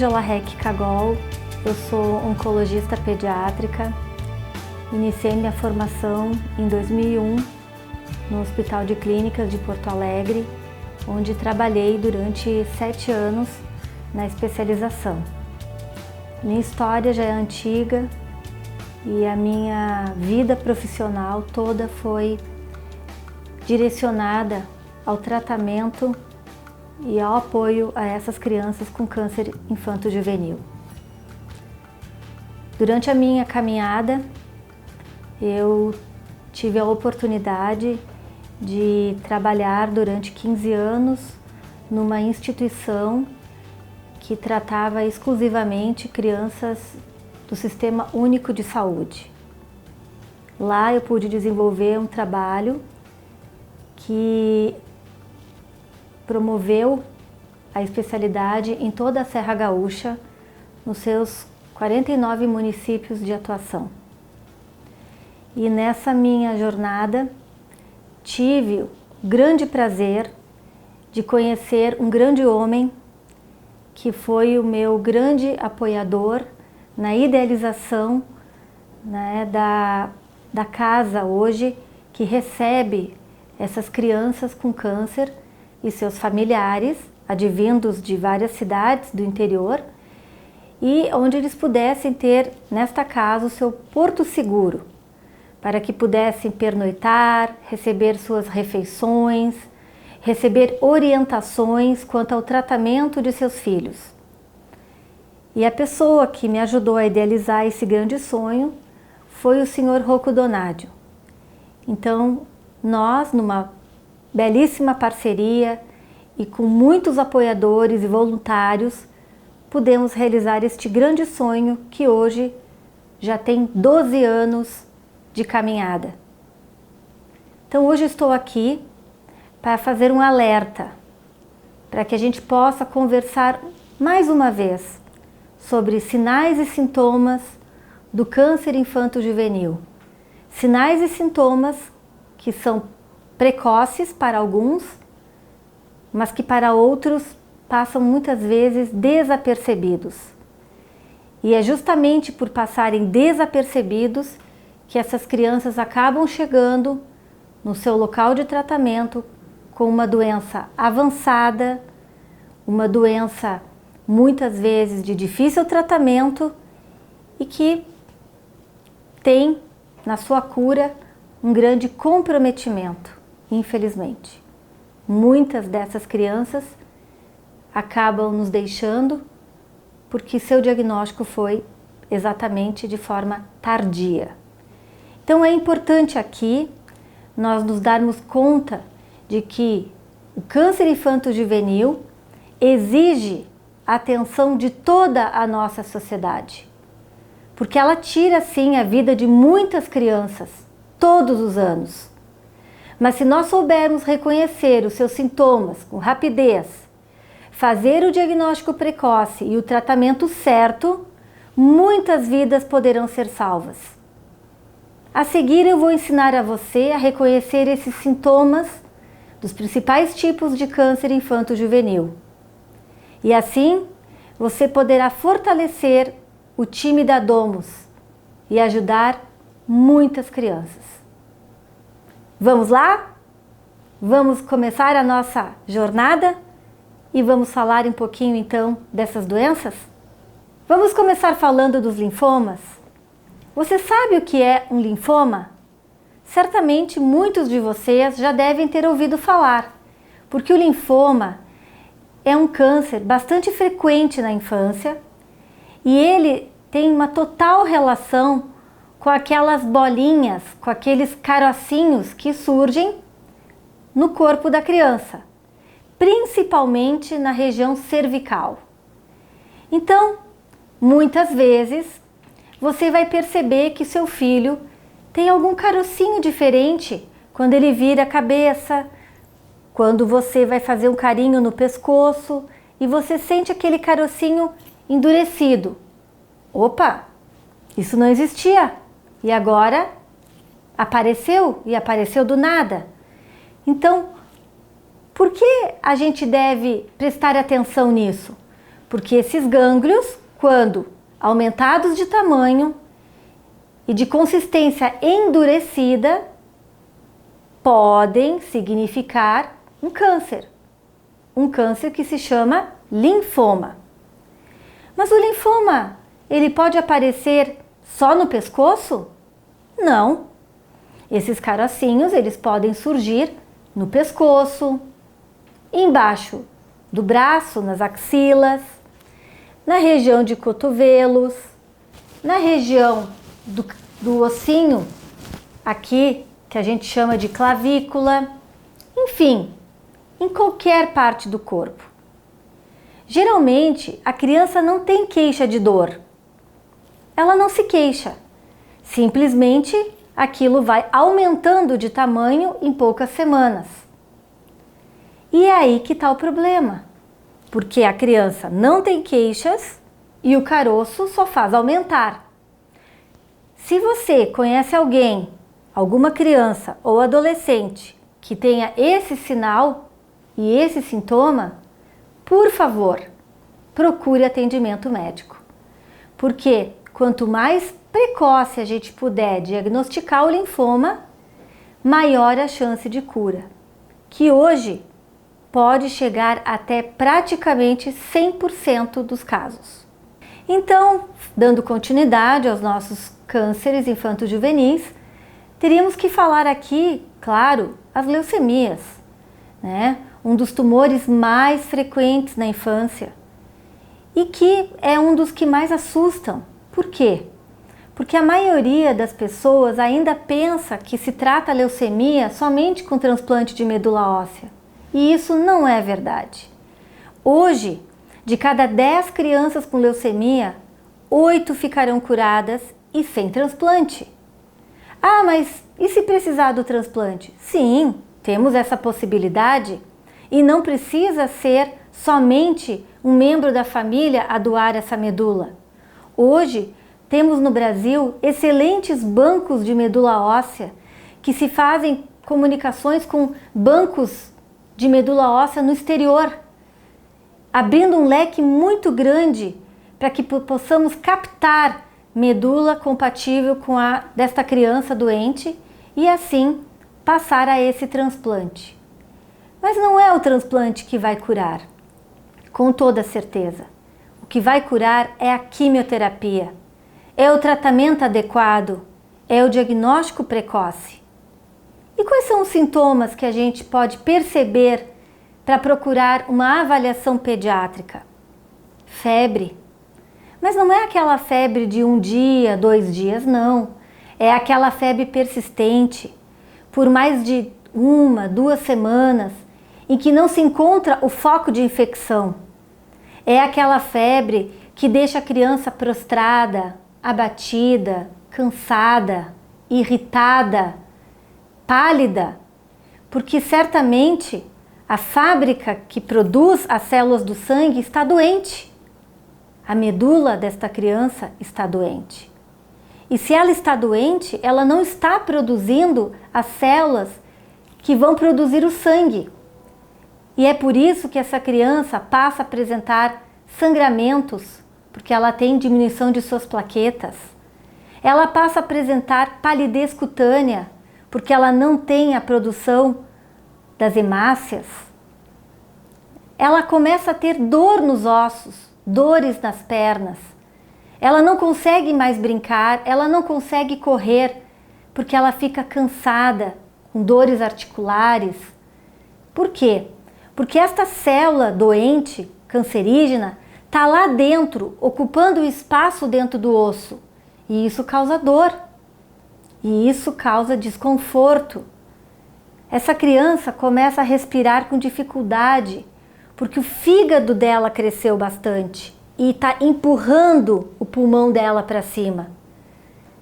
Ângela Reck Cagol, eu sou oncologista pediátrica. Iniciei minha formação em 2001 no Hospital de Clínicas de Porto Alegre, onde trabalhei durante 7 anos na especialização. Minha história já é antiga e a minha vida profissional toda foi direcionada ao tratamento e ao apoio a essas crianças com câncer infanto-juvenil. Durante a minha caminhada, eu tive a oportunidade de trabalhar durante 15 anos numa instituição que tratava exclusivamente crianças do Sistema Único de Saúde. Lá eu pude desenvolver um trabalho que promoveu a especialidade em toda a Serra Gaúcha, nos seus 49 municípios de atuação. E nessa minha jornada, tive o grande prazer de conhecer um grande homem que foi o meu grande apoiador na idealização, né, da casa hoje que recebe essas crianças com câncer e seus familiares, advindos de várias cidades do interior, e onde eles pudessem ter nesta casa o seu porto seguro, para que pudessem pernoitar, receber suas refeições, receber orientações quanto ao tratamento de seus filhos. E a pessoa que me ajudou a idealizar esse grande sonho foi o Sr. Rocco Donadio. Então, nós, numa belíssima parceria e com muitos apoiadores e voluntários, pudemos realizar este grande sonho que hoje já tem 12 anos de caminhada. Então hoje estou aqui para fazer um alerta, para que a gente possa conversar mais uma vez sobre sinais e sintomas do câncer infanto-juvenil. Sinais e sintomas que são precoces para alguns, mas que para outros passam muitas vezes desapercebidos. E é justamente por passarem desapercebidos que essas crianças acabam chegando no seu local de tratamento com uma doença avançada, uma doença muitas vezes de difícil tratamento e que tem na sua cura um grande comprometimento, infelizmente. Muitas dessas crianças acabam nos deixando porque seu diagnóstico foi exatamente de forma tardia. Então é importante aqui nós nos darmos conta de que o câncer infanto-juvenil exige a atenção de toda a nossa sociedade, porque ela tira sim a vida de muitas crianças todos os anos. Mas se nós soubermos reconhecer os seus sintomas com rapidez, fazer o diagnóstico precoce e o tratamento certo, muitas vidas poderão ser salvas. A seguir eu vou ensinar a você a reconhecer esses sintomas dos principais tipos de câncer infanto-juvenil. E assim você poderá fortalecer o time da Domus e ajudar muitas crianças. Vamos lá? Vamos começar a nossa jornada e vamos falar um pouquinho então dessas doenças? Vamos começar falando dos linfomas. Você sabe o que é um linfoma? Certamente muitos de vocês já devem ter ouvido falar, porque o linfoma é um câncer bastante frequente na infância e ele tem uma total relação com aquelas bolinhas, com aqueles carocinhos que surgem no corpo da criança, principalmente na região cervical. Então, muitas vezes, você vai perceber que seu filho tem algum carocinho diferente quando ele vira a cabeça, quando você vai fazer um carinho no pescoço e você sente aquele carocinho endurecido. Opa, isso não existia e agora apareceu e apareceu do nada. Então, por que a gente deve prestar atenção nisso? Porque esses gânglios, quando aumentados de tamanho e de consistência endurecida, podem significar um câncer. Um câncer que se chama linfoma. Mas o linfoma, ele pode aparecer só no pescoço? Não. Esses carocinhos, eles podem surgir no pescoço, embaixo do braço, nas axilas, na região de cotovelos, na região do ossinho, aqui, que a gente chama de clavícula, enfim, em qualquer parte do corpo. Geralmente, a criança não tem queixa de dor. Ela não se queixa. Simplesmente, aquilo vai aumentando de tamanho em poucas semanas. E é aí que está o problema. Porque a criança não tem queixas e o caroço só faz aumentar. Se você conhece alguém, alguma criança ou adolescente que tenha esse sinal e esse sintoma, por favor, procure atendimento médico. Porque quanto mais precoce a gente puder diagnosticar o linfoma, maior a chance de cura, que hoje pode chegar até praticamente 100% dos casos. Então, dando continuidade aos nossos cânceres infanto-juvenis, teríamos que falar aqui, claro, as leucemias, né? Um dos tumores mais frequentes na infância e que é um dos que mais assustam. Por quê? Porque a maioria das pessoas ainda pensa que se trata a leucemia somente com transplante de medula óssea. E isso não é verdade. Hoje, de cada 10 crianças com leucemia, 8 ficarão curadas e sem transplante. Ah, mas e se precisar do transplante? Sim, temos essa possibilidade e não precisa ser somente um membro da família a doar essa medula. Hoje, temos no Brasil excelentes bancos de medula óssea que se fazem comunicações com bancos de medula óssea no exterior, abrindo um leque muito grande para que possamos captar medula compatível com a desta criança doente e assim passar a esse transplante. Mas não é o transplante que vai curar, com toda certeza. O que vai curar é a quimioterapia, é o tratamento adequado, é o diagnóstico precoce. E quais são os sintomas que a gente pode perceber para procurar uma avaliação pediátrica? Febre. Mas não é aquela febre de 1 dia, 2 dias, não. É aquela febre persistente, por mais de 1, 2 semanas, em que não se encontra o foco de infecção. É aquela febre que deixa a criança prostrada, abatida, cansada, irritada, pálida, porque certamente a fábrica que produz as células do sangue está doente. A medula desta criança está doente. E se ela está doente, ela não está produzindo as células que vão produzir o sangue. E é por isso que essa criança passa a apresentar sangramentos, porque ela tem diminuição de suas plaquetas. Ela passa a apresentar palidez cutânea, porque ela não tem a produção das hemácias. Ela começa a ter dor nos ossos, dores nas pernas. Ela não consegue mais brincar, ela não consegue correr, porque ela fica cansada, com dores articulares. Por quê? Porque esta célula doente, cancerígena, está lá dentro, ocupando o espaço dentro do osso. E isso causa dor. E isso causa desconforto. Essa criança começa a respirar com dificuldade, porque o fígado dela cresceu bastante e está empurrando o pulmão dela para cima.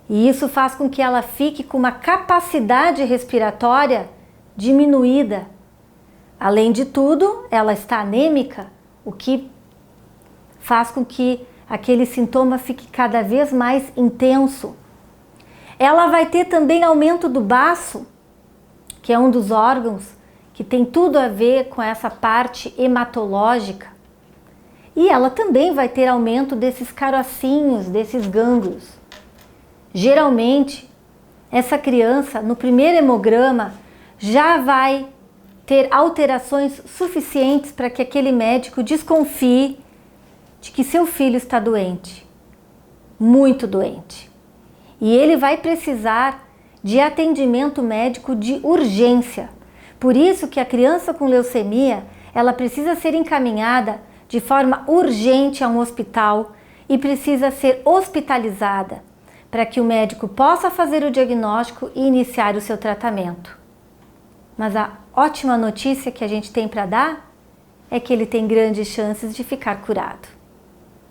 E isso faz com que ela fique com uma capacidade respiratória diminuída. Além de tudo, ela está anêmica, o que faz com que aquele sintoma fique cada vez mais intenso. Ela vai ter também aumento do baço, que é um dos órgãos que tem tudo a ver com essa parte hematológica. E ela também vai ter aumento desses carocinhos, desses gânglios. Geralmente, essa criança, no primeiro hemograma, já vai ter alterações suficientes para que aquele médico desconfie de que seu filho está doente, muito doente. E ele vai precisar de atendimento médico de urgência. Por isso que a criança com leucemia, ela precisa ser encaminhada de forma urgente a um hospital e precisa ser hospitalizada para que o médico possa fazer o diagnóstico e iniciar o seu tratamento. Mas a ótima notícia que a gente tem para dar é que ele tem grandes chances de ficar curado.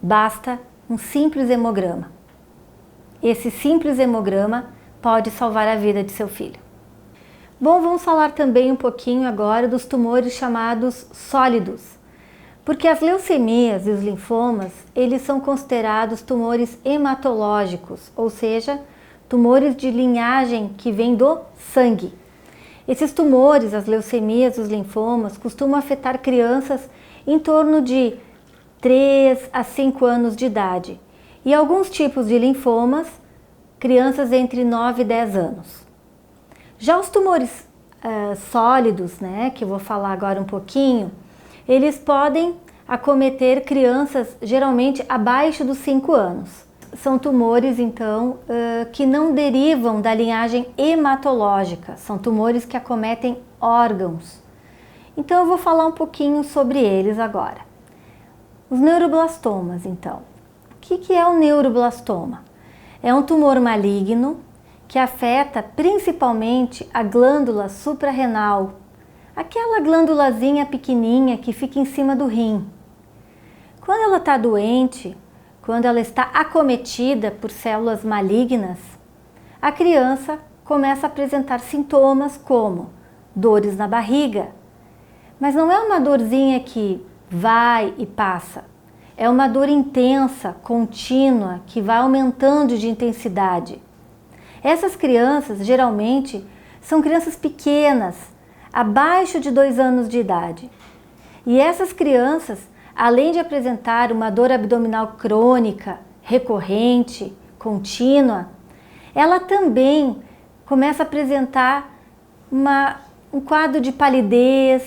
Basta um simples hemograma. Esse simples hemograma pode salvar a vida de seu filho. Bom, vamos falar também um pouquinho agora dos tumores chamados sólidos. Porque as leucemias e os linfomas, eles são considerados tumores hematológicos, ou seja, tumores de linhagem que vêm do sangue. Esses tumores, as leucemias e os linfomas, costumam afetar crianças em torno de 3 a 5 anos de idade. E alguns tipos de linfomas, crianças entre 9 e 10 anos. Já os tumores sólidos, né, que eu vou falar agora um pouquinho, eles podem acometer crianças geralmente abaixo dos 5 anos. São tumores, então, que não derivam da linhagem hematológica, são tumores que acometem órgãos. Então eu vou falar um pouquinho sobre eles agora. Os neuroblastomas, então. O que é o neuroblastoma? É um tumor maligno que afeta principalmente a glândula suprarrenal, aquela glândulazinha pequenininha que fica em cima do rim. Quando ela está doente, quando ela está acometida por células malignas, a criança começa a apresentar sintomas como dores na barriga. Mas não é uma dorzinha que vai e passa. É uma dor intensa, contínua, que vai aumentando de intensidade. Essas crianças, geralmente, são crianças pequenas, abaixo de 2 anos de idade. E essas crianças, além de apresentar uma dor abdominal crônica, recorrente, contínua, ela também começa a apresentar um quadro de palidez,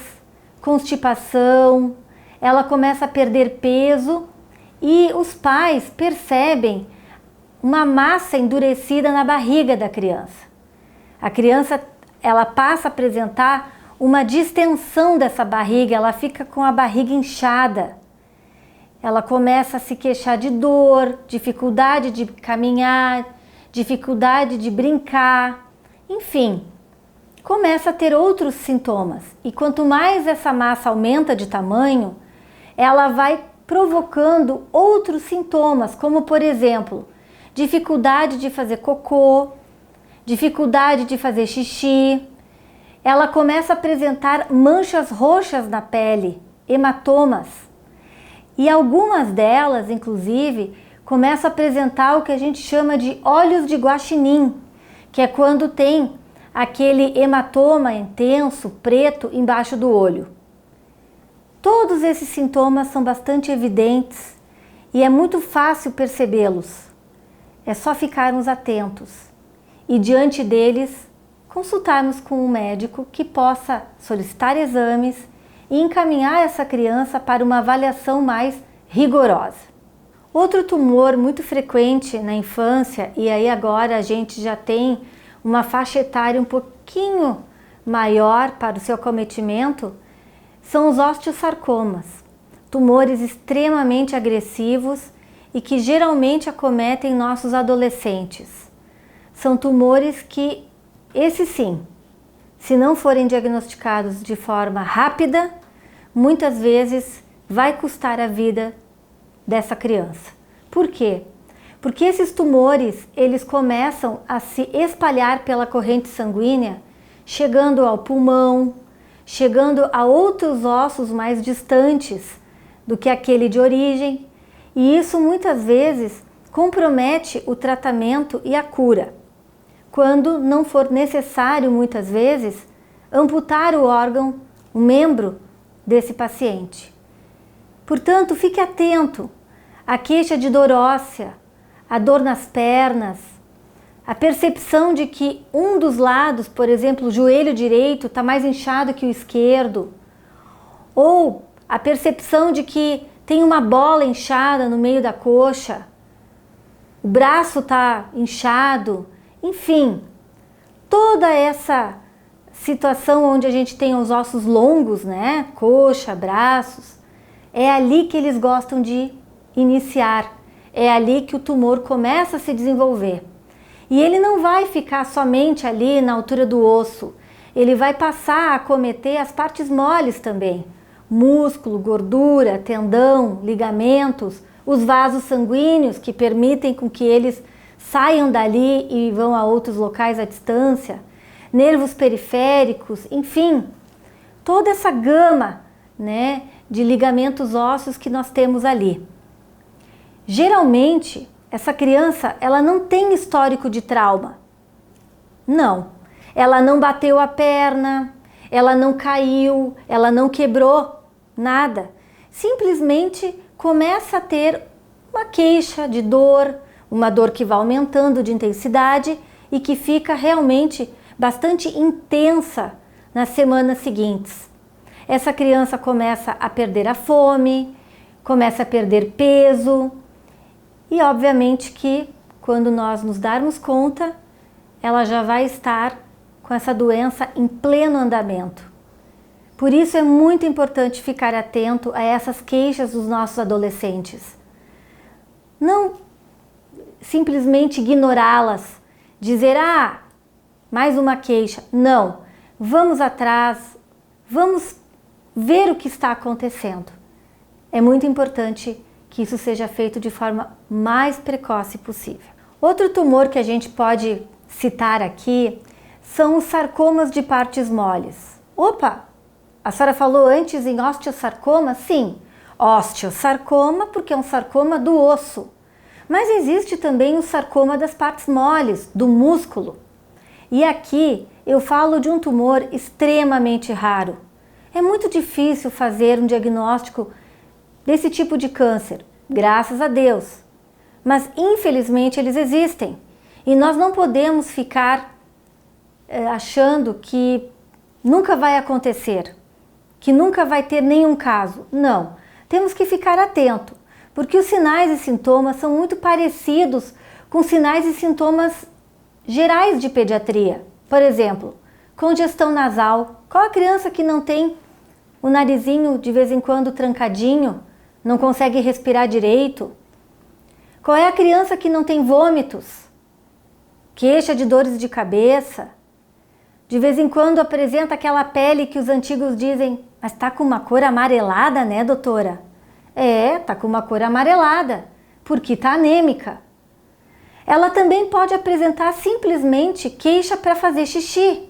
constipação, ela começa a perder peso e os pais percebem uma massa endurecida na barriga da criança. A criança, ela passa a apresentar uma distensão dessa barriga, ela fica com a barriga inchada. Ela começa a se queixar de dor, dificuldade de caminhar, dificuldade de brincar, enfim, começa a ter outros sintomas. E quanto mais essa massa aumenta de tamanho, ela vai provocando outros sintomas, como por exemplo, dificuldade de fazer cocô, dificuldade de fazer xixi. Ela começa a apresentar manchas roxas na pele, hematomas. E algumas delas, inclusive, começam a apresentar o que a gente chama de olhos de guaxinim, que é quando tem aquele hematoma intenso, preto, embaixo do olho. Todos esses sintomas são bastante evidentes e é muito fácil percebê-los. É só ficarmos atentos e, diante deles, consultarmos com um médico que possa solicitar exames e encaminhar essa criança para uma avaliação mais rigorosa. Outro tumor muito frequente na infância, e aí agora a gente já tem uma faixa etária um pouquinho maior para o seu acometimento, são os osteosarcomas, tumores extremamente agressivos e que geralmente acometem nossos adolescentes. São tumores que, esses sim, se não forem diagnosticados de forma rápida, muitas vezes vai custar a vida dessa criança. Por quê? Porque esses tumores, eles começam a se espalhar pela corrente sanguínea, chegando ao pulmão, chegando a outros ossos mais distantes do que aquele de origem, e isso muitas vezes compromete o tratamento e a cura, quando não for necessário, muitas vezes, amputar o órgão, o membro desse paciente. Portanto, fique atento à queixa de dor óssea, a dor nas pernas, a percepção de que um dos lados, por exemplo, o joelho direito, está mais inchado que o esquerdo, ou a percepção de que tem uma bola inchada no meio da coxa, o braço está inchado, enfim, toda essa situação onde a gente tem os ossos longos, né, coxa, braços, é ali que eles gostam de iniciar, é ali que o tumor começa a se desenvolver. E ele não vai ficar somente ali na altura do osso, ele vai passar a acometer as partes moles também, músculo, gordura, tendão, ligamentos, os vasos sanguíneos que permitem com que eles saiam dali e vão a outros locais à distância, nervos periféricos, enfim, toda essa gama, né, de ligamentos ósseos que nós temos ali. Geralmente, essa criança, ela não tem histórico de trauma. Não. Ela não bateu a perna, ela não caiu, ela não quebrou nada. Simplesmente começa a ter uma queixa de dor, uma dor que vai aumentando de intensidade e que fica realmente bastante intensa nas semanas seguintes. Essa criança começa a perder a fome, começa a perder peso e obviamente que quando nós nos darmos conta, ela já vai estar com essa doença em pleno andamento. Por isso é muito importante ficar atento a essas queixas dos nossos adolescentes. Não simplesmente ignorá-las, dizer, mais uma queixa. Não, vamos atrás, vamos ver o que está acontecendo. É muito importante que isso seja feito de forma mais precoce possível. Outro tumor que a gente pode citar aqui são os sarcomas de partes moles. Opa, a senhora falou antes em osteosarcoma? Sim, osteosarcoma porque é um sarcoma do osso. Mas existe também o sarcoma das partes moles, do músculo. E aqui eu falo de um tumor extremamente raro. É muito difícil fazer um diagnóstico desse tipo de câncer, graças a Deus. Mas infelizmente eles existem. E nós não podemos ficar achando que nunca vai acontecer, que nunca vai ter nenhum caso. Não, temos que ficar atento, porque os sinais e sintomas são muito parecidos com sinais e sintomas gerais de pediatria. Por exemplo, congestão nasal. Qual a criança que não tem o narizinho de vez em quando trancadinho, não consegue respirar direito? Qual é a criança que não tem vômitos, queixa de dores de cabeça? De vez em quando apresenta aquela pele que os antigos dizem, mas tá com uma cor amarelada, né, doutora? É, tá com uma cor amarelada, porque tá anêmica. Ela também pode apresentar simplesmente queixa para fazer xixi.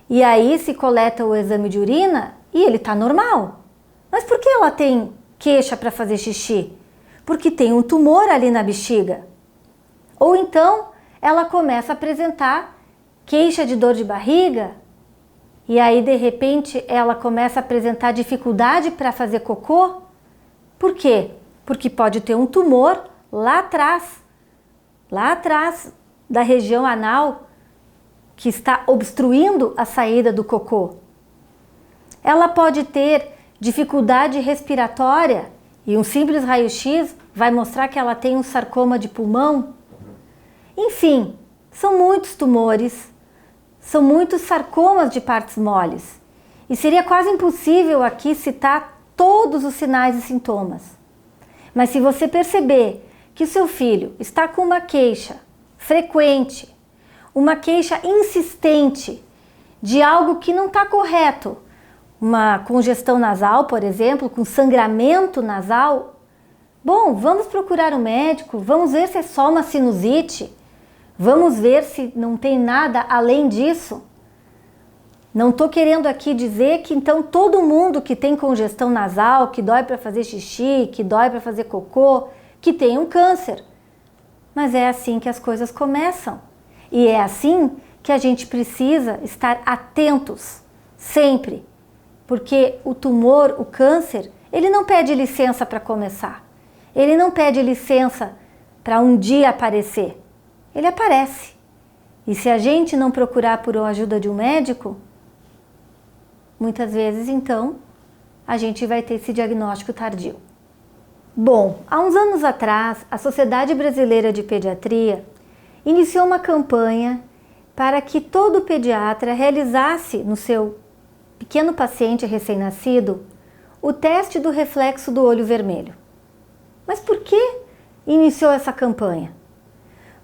E aí se coleta o exame de urina e ele tá normal. Mas por que ela tem queixa para fazer xixi? Porque tem um tumor ali na bexiga. Ou então ela começa a apresentar queixa de dor de barriga e aí de repente ela começa a apresentar dificuldade para fazer cocô. Por quê? Porque pode ter um tumor lá atrás da região anal que está obstruindo a saída do cocô. Ela pode ter dificuldade respiratória e um simples raio-x vai mostrar que ela tem um sarcoma de pulmão. Enfim, são muitos tumores, são muitos sarcomas de partes moles e seria quase impossível aqui citar todos os sinais e sintomas. Mas se você perceber que o seu filho está com uma queixa frequente, uma queixa insistente de algo que não está correto, uma congestão nasal, por exemplo, com sangramento nasal, bom, vamos procurar um médico, vamos ver se é só uma sinusite, vamos ver se não tem nada além disso. Não estou querendo aqui dizer que então todo mundo que tem congestão nasal, que dói para fazer xixi, que dói para fazer cocô, que tem um câncer. Mas é assim que as coisas começam. E é assim que a gente precisa estar atentos, sempre. Porque o tumor, o câncer, Ele não pede licença para começar. Ele não pede licença para um dia aparecer. Ele aparece. E se a gente não procurar por ajuda de um médico, muitas vezes, então, a gente vai ter esse diagnóstico tardio. Bom, há uns anos atrás, a Sociedade Brasileira de Pediatria iniciou uma campanha para que todo pediatra realizasse no seu pequeno paciente recém-nascido o teste do reflexo do olho vermelho. Mas por que iniciou essa campanha?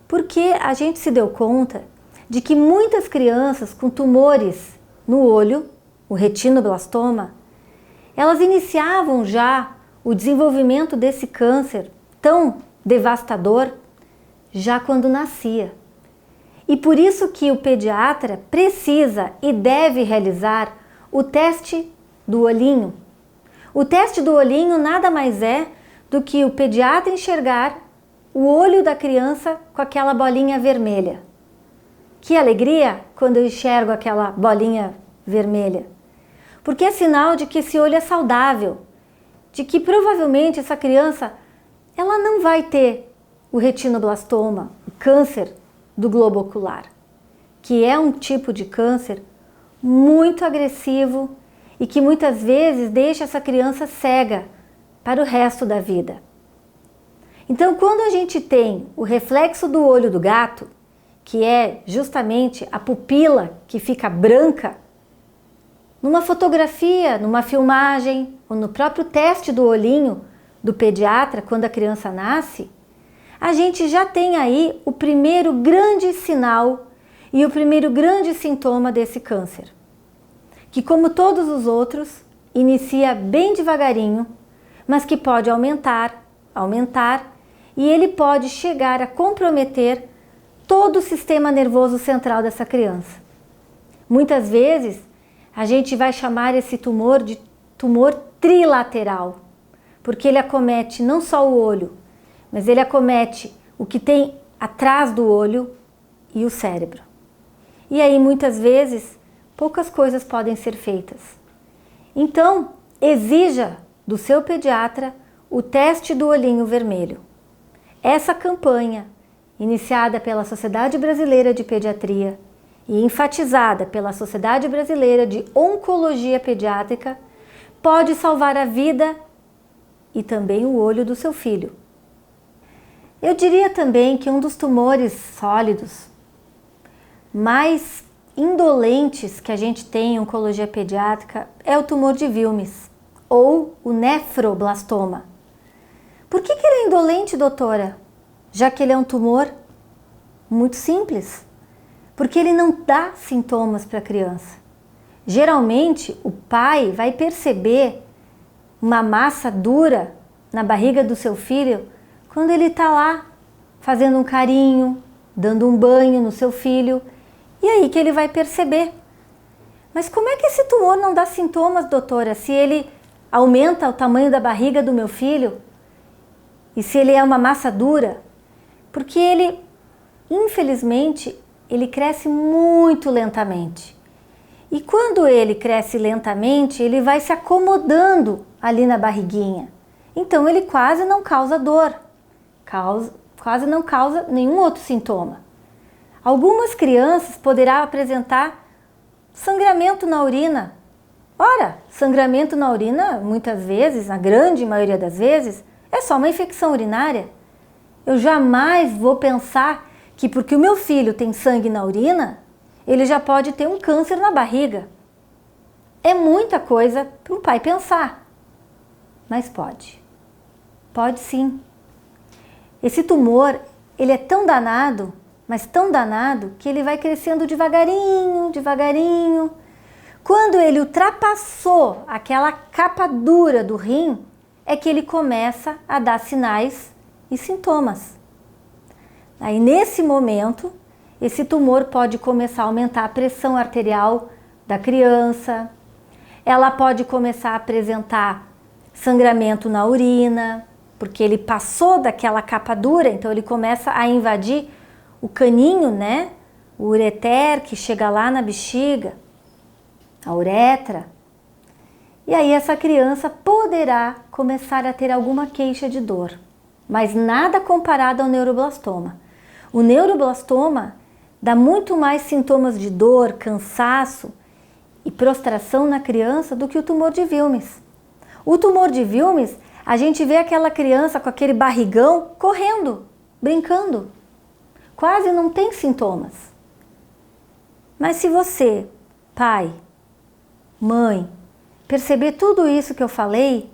Porque a gente se deu conta de que muitas crianças com tumores no olho, o retinoblastoma, elas iniciavam já o desenvolvimento desse câncer tão devastador já quando nascia. E por isso que o pediatra precisa e deve realizar o teste do olhinho. O teste do olhinho nada mais é do que o pediatra enxergar o olho da criança com aquela bolinha vermelha. Que alegria quando eu enxergo aquela bolinha vermelha. Porque é sinal de que esse olho é saudável, de que provavelmente essa criança ela não vai ter o retinoblastoma, o câncer do globo ocular, que é um tipo de câncer muito agressivo e que muitas vezes deixa essa criança cega para o resto da vida. Então, quando a gente tem o reflexo do olho do gato, que é justamente a pupila que fica branca, numa fotografia, numa filmagem ou no próprio teste do olhinho do pediatra quando a criança nasce, a gente já tem aí o primeiro grande sinal e o primeiro grande sintoma desse câncer, que como todos os outros, inicia bem devagarinho, mas que pode aumentar e ele pode chegar a comprometer todo o sistema nervoso central dessa criança. Muitas vezes a gente vai chamar esse tumor de tumor trilateral, porque ele acomete não só o olho, mas ele acomete o que tem atrás do olho e o cérebro. E aí muitas vezes poucas coisas podem ser feitas. Então, exija do seu pediatra o teste do olhinho vermelho. Essa campanha, iniciada pela Sociedade Brasileira de Pediatria e enfatizada pela Sociedade Brasileira de Oncologia Pediátrica, pode salvar a vida e também o olho do seu filho. Eu diria também que um dos tumores sólidos mais indolentes que a gente tem em oncologia pediátrica é o tumor de Wilms, ou o nefroblastoma. Por que ele é indolente, doutora? Já que ele é um tumor muito simples. Porque ele não dá sintomas para a criança. Geralmente, o pai vai perceber uma massa dura na barriga do seu filho quando ele está lá fazendo um carinho, dando um banho no seu filho, e aí que ele vai perceber. Mas como é que esse tumor não dá sintomas, doutora, se ele aumenta o tamanho da barriga do meu filho e se ele é uma massa dura? Porque ele, infelizmente, ele cresce muito lentamente. E quando ele cresce lentamente, ele vai se acomodando ali na barriguinha. Então ele quase não causa dor, quase não causa nenhum outro sintoma. Algumas crianças poderão apresentar sangramento na urina. Ora, sangramento na urina, muitas vezes, na grande maioria das vezes, é só uma infecção urinária. Eu jamais vou pensar que porque o meu filho tem sangue na urina, ele já pode ter um câncer na barriga. É muita coisa para um pai pensar, mas pode. Pode sim. Esse tumor, ele é tão danado, mas tão danado, que ele vai crescendo devagarinho, devagarinho. Quando ele ultrapassou aquela capa dura do rim, é que ele começa a dar sinais e sintomas. Aí nesse momento, esse tumor pode começar a aumentar a pressão arterial da criança, ela pode começar a apresentar sangramento na urina, porque ele passou daquela capa dura, então ele começa a invadir o caninho, né? O ureter que chega lá na bexiga, a uretra. E aí essa criança poderá começar a ter alguma queixa de dor, mas nada comparado ao neuroblastoma. O neuroblastoma dá muito mais sintomas de dor, cansaço e prostração na criança do que o tumor de Wilms. O tumor de Wilms, a gente vê aquela criança com aquele barrigão correndo, brincando. Quase não tem sintomas. Mas se você, pai, mãe, perceber tudo isso que eu falei,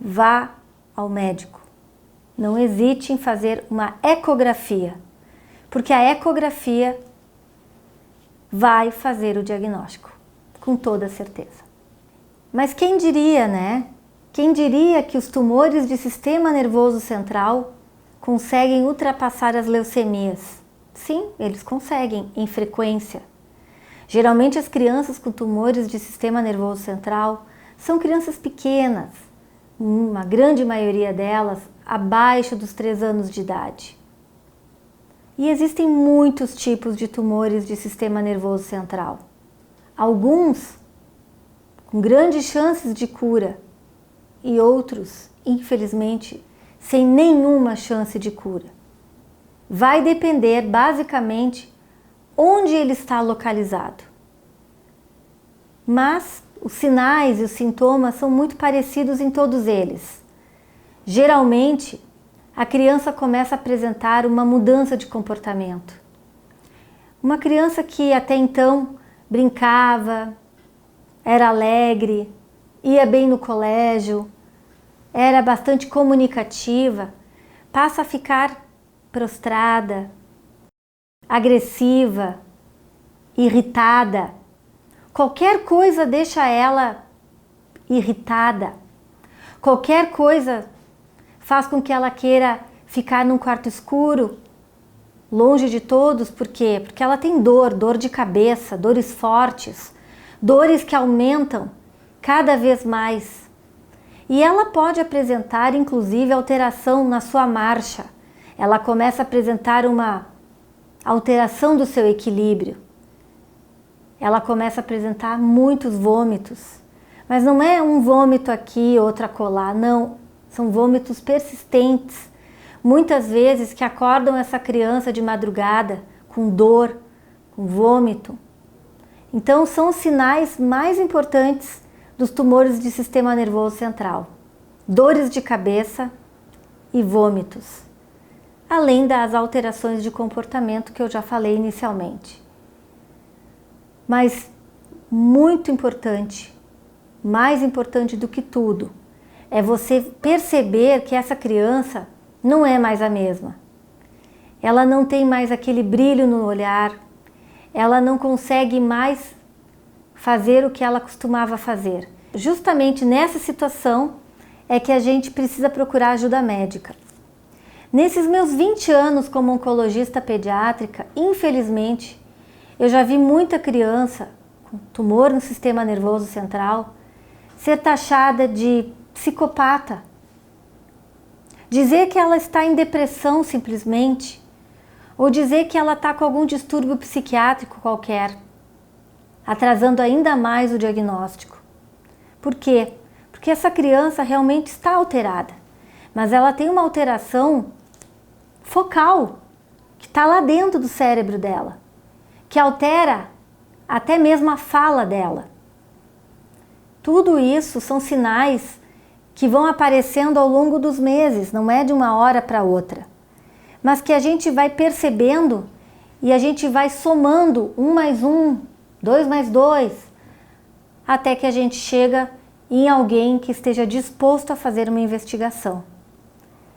vá ao médico. Não hesite em fazer uma ecografia, porque a ecografia vai fazer o diagnóstico, com toda certeza. Mas quem diria, né? Quem diria que os tumores de sistema nervoso central conseguem ultrapassar as leucemias? Sim, eles conseguem, em frequência. Geralmente as crianças com tumores de sistema nervoso central são crianças pequenas, uma grande maioria delas abaixo dos 3 anos de idade. E existem muitos tipos de tumores de sistema nervoso central. Alguns com grandes chances de cura e outros, infelizmente, sem nenhuma chance de cura. Vai depender basicamente onde ele está localizado. Mas os sinais e os sintomas são muito parecidos em todos eles. Geralmente, a criança começa a apresentar uma mudança de comportamento. Uma criança que até então brincava, era alegre, ia bem no colégio, era bastante comunicativa, passa a ficar prostrada, agressiva, irritada. Qualquer coisa deixa ela irritada. Qualquer coisa faz com que ela queira ficar num quarto escuro, longe de todos. Por quê? Porque ela tem dor de cabeça, dores fortes, dores que aumentam cada vez mais. E ela pode apresentar, inclusive, alteração na sua marcha. Ela começa a apresentar uma alteração do seu equilíbrio. Ela começa a apresentar muitos vômitos. Mas não é um vômito aqui, outro acolá, não. São vômitos persistentes. Muitas vezes que acordam essa criança de madrugada com dor, com vômito. Então são os sinais mais importantes dos tumores de sistema nervoso central. Dores de cabeça e vômitos. Além das alterações de comportamento que eu já falei inicialmente. Mas muito importante, mais importante do que tudo, é você perceber que essa criança não é mais a mesma. Ela não tem mais aquele brilho no olhar, ela não consegue mais fazer o que ela costumava fazer. Justamente nessa situação é que a gente precisa procurar ajuda médica. Nesses meus 20 anos como oncologista pediátrica, infelizmente, eu já vi muita criança com tumor no sistema nervoso central ser taxada de psicopata. Dizer que ela está em depressão simplesmente, ou dizer que ela está com algum distúrbio psiquiátrico qualquer, atrasando ainda mais o diagnóstico. Por quê? Porque essa criança realmente está alterada, mas ela tem uma alteração focal, que está lá dentro do cérebro dela, que altera até mesmo a fala dela. Tudo isso são sinais que vão aparecendo ao longo dos meses, não é de uma hora para outra, mas que a gente vai percebendo e a gente vai somando 1 mais 1, 2 mais 2, até que a gente chega em alguém que esteja disposto a fazer uma investigação.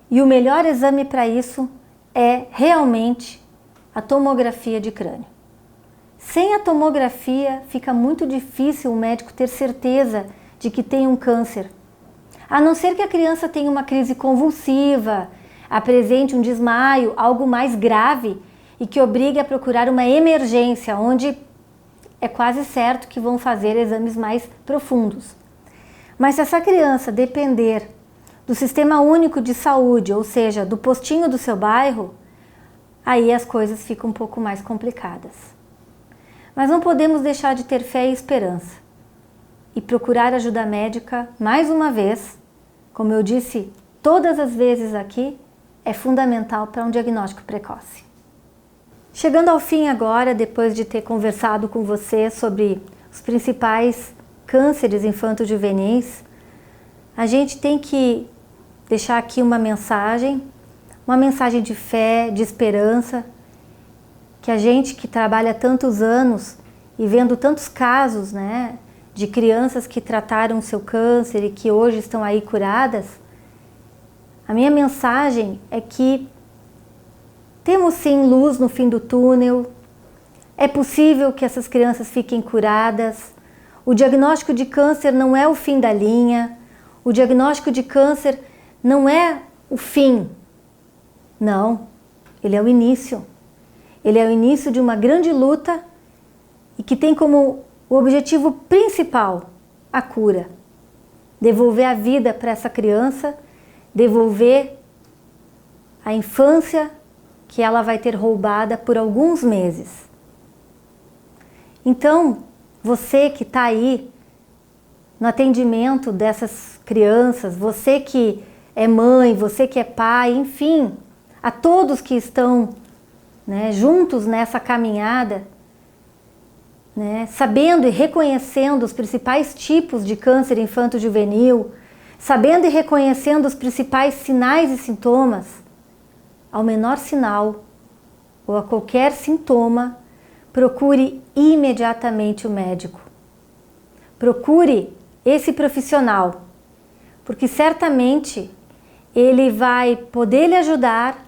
E o melhor exame para isso é realmente a tomografia de crânio. Sem a tomografia fica muito difícil o médico ter certeza de que tem um câncer. A não ser que a criança tenha uma crise convulsiva, apresente um desmaio, algo mais grave e que obrigue a procurar uma emergência, onde é quase certo que vão fazer exames mais profundos. Mas se essa criança depender do Sistema Único de Saúde, ou seja, do postinho do seu bairro, aí as coisas ficam um pouco mais complicadas. Mas não podemos deixar de ter fé e esperança. e procurar ajuda médica, mais uma vez, como eu disse todas as vezes aqui, é fundamental para um diagnóstico precoce. Chegando ao fim agora, depois de ter conversado com você sobre os principais cânceres infanto-juvenis, a gente tem que deixar aqui uma mensagem de fé, de esperança, que a gente que trabalha tantos anos e vendo tantos casos, né, de crianças que trataram o seu câncer e que hoje estão aí curadas, a minha mensagem é que temos sim luz no fim do túnel, é possível que essas crianças fiquem curadas, o diagnóstico de câncer não é o fim da linha, o diagnóstico de câncer não é o fim, não, ele é o início. Ele é o início de uma grande luta e que tem como o objetivo principal a cura. Devolver a vida para essa criança, devolver a infância que ela vai ter roubada por alguns meses. Então, você que está aí no atendimento dessas crianças, você que é mãe, você que é pai, enfim, a todos que estão, né, juntos nessa caminhada, né, sabendo e reconhecendo os principais tipos de câncer infanto-juvenil, sabendo e reconhecendo os principais sinais e sintomas, ao menor sinal ou a qualquer sintoma, procure imediatamente o médico. Procure esse profissional, porque certamente ele vai poder lhe ajudar,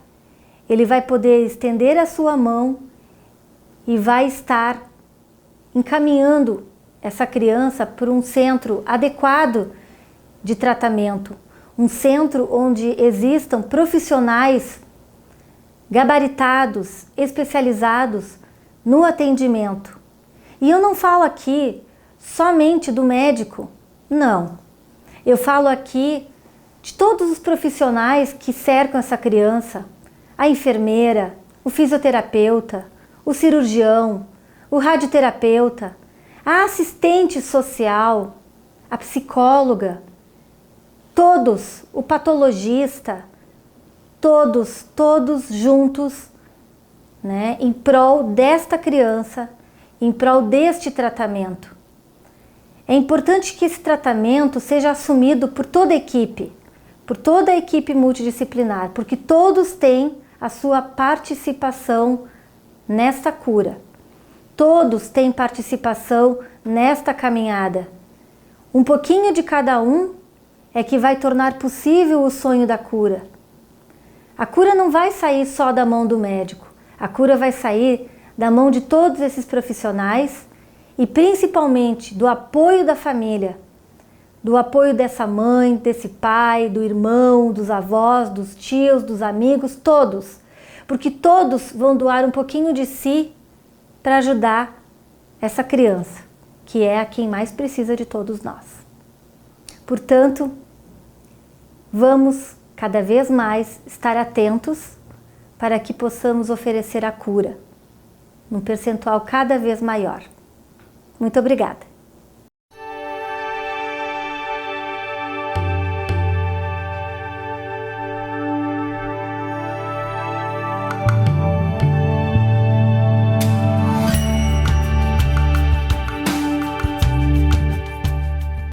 ele vai poder estender a sua mão e vai estar encaminhando essa criança para um centro adequado de tratamento, um centro onde existam profissionais gabaritados, especializados no atendimento. E eu não falo aqui somente do médico, não. Eu falo aqui de todos os profissionais que cercam essa criança, a enfermeira, o fisioterapeuta, o cirurgião, o radioterapeuta, a assistente social, a psicóloga, todos, o patologista, todos juntos, né, em prol desta criança, em prol deste tratamento. É importante que esse tratamento seja assumido por toda a equipe multidisciplinar, porque todos têm a sua participação nesta cura. Todos têm participação nesta caminhada. Um pouquinho de cada um é que vai tornar possível o sonho da cura. A cura não vai sair só da mão do médico. A cura vai sair da mão de todos esses profissionais e principalmente do apoio da família, do apoio dessa mãe, desse pai, do irmão, dos avós, dos tios, dos amigos, todos. Porque todos vão doar um pouquinho de si para ajudar essa criança, que é a quem mais precisa de todos nós. Portanto, vamos cada vez mais estar atentos para que possamos oferecer a cura, num percentual cada vez maior. Muito obrigada!